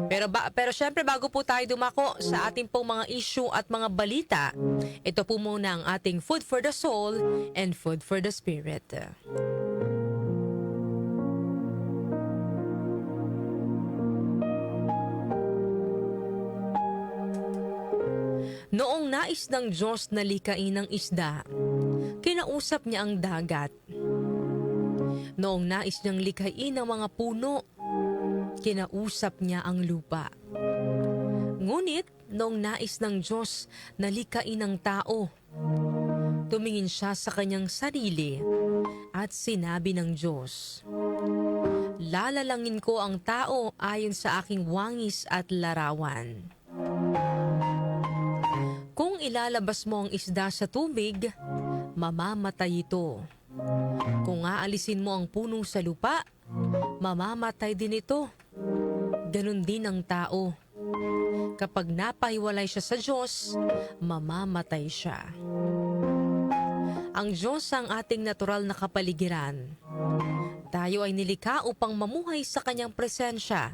Pero syempre bago po tayo dumako sa ating pong mga issue at mga balita, ito po muna ang ating food for the soul and food for the spirit. Noong nais ng Diyos na likain ng isda, kinausap niya ang dagat. Noong nais niyang likhain ang mga puno, kinausap niya ang lupa. Ngunit noong nais ng Diyos na likain ang tao, tumingin siya sa kanyang sarili at sinabi ng Diyos, "Lalalangin ko ang tao ayon sa aking wangis at larawan." Kung ilalabas mo ang isda sa tubig, mamamatay ito. Kung aalisin mo ang puno sa lupa, mamamatay din ito. Ganon din ang tao. Kapag napahiwalay siya sa Diyos, mamamatay siya. Ang Diyos ang ating natural na kapaligiran. Tayo ay nilikha upang mamuhay sa Kanyang presensya.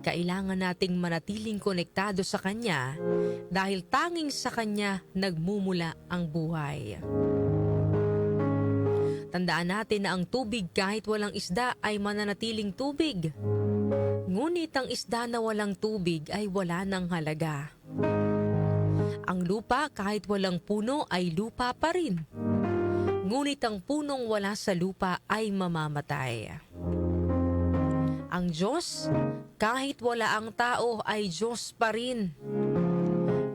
Kailangan nating manatiling konektado sa Kanya dahil tanging sa Kanya nagmumula ang buhay. Tandaan natin na ang tubig kahit walang isda ay mananatiling tubig. Ngunit ang isda na walang tubig ay wala ng halaga. Ang lupa kahit walang puno ay lupa pa rin. Ngunit ang punong wala sa lupa ay mamamatay. Ang Diyos, kahit wala ang tao, ay Diyos pa rin.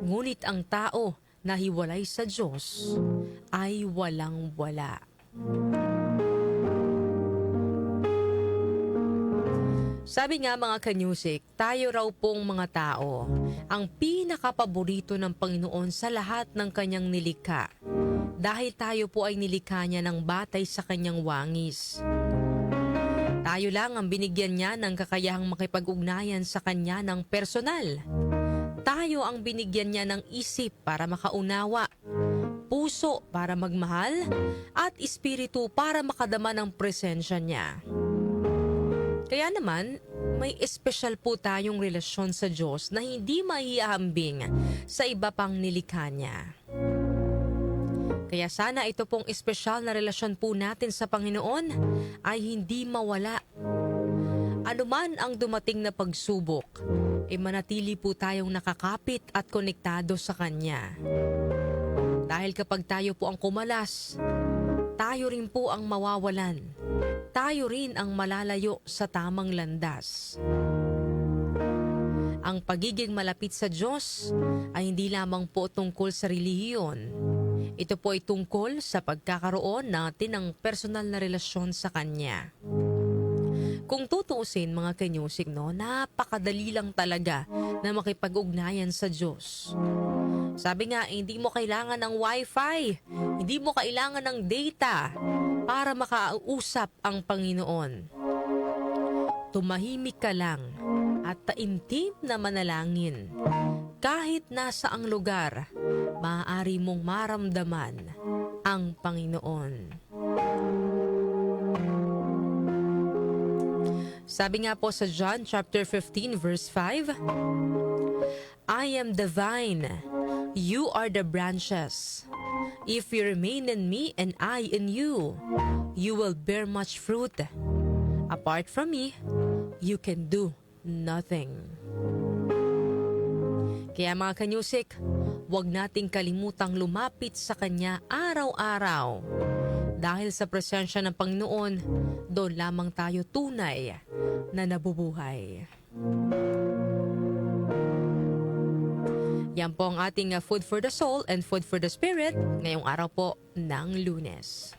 Ngunit ang tao na hiwalay sa Diyos ay walang-wala. Sabi nga mga kanyusik, tayo raw pong mga tao ang pinakapaborito ng Panginoon sa lahat ng Kanyang nilikha. Dahil tayo po ay nilikha niya ng batay sa Kanyang wangis. Tayo lang ang binigyan niya ng kakayahang makipag-ugnayan sa Kanya ng personal. Tayo ang binigyan niya ng isip para makaunawa, puso para magmahal, at espiritu para makadama ng presensya niya. Kaya naman, may espesyal po tayong relasyon sa Diyos na hindi maiahambing sa iba pang nilikha niya. Kaya sana ito pong espesyal na relasyon po natin sa Panginoon ay hindi mawala. Ano man ang dumating na pagsubok, manatili po tayong nakakapit at konektado sa Kanya. Dahil kapag tayo po ang kumalas, tayo rin po ang mawawalan. Tayo rin ang malalayo sa tamang landas. Ang pagiging malapit sa Diyos ay hindi lamang po tungkol sa relihiyon. Ito po ay tungkol sa pagkakaroon natin ng personal na relasyon sa Kanya. Kung tutuusin mga kanyusik, napakadali lang talaga na makipag-ugnayan sa Diyos. Sabi nga, hindi mo kailangan ng wifi, hindi mo kailangan ng data para makausap ang Panginoon. Tumahimik ka lang at taimtim na manalangin. Kahit nasa ang lugar, maaari mong maramdaman ang Panginoon. Sabi nga po sa John chapter 15 verse 5, I am the vine, you are the branches. If you remain in me and I in you, you will bear much fruit. Apart from me, you can do nothing. Kaya mga kanyusik, huwag nating kalimutang lumapit sa Kanya araw-araw. Dahil sa presensya ng Panginoon, doon lamang tayo tunay na nabubuhay. Yan po ang ating food for the soul and food for the spirit ngayong araw po ng Lunes.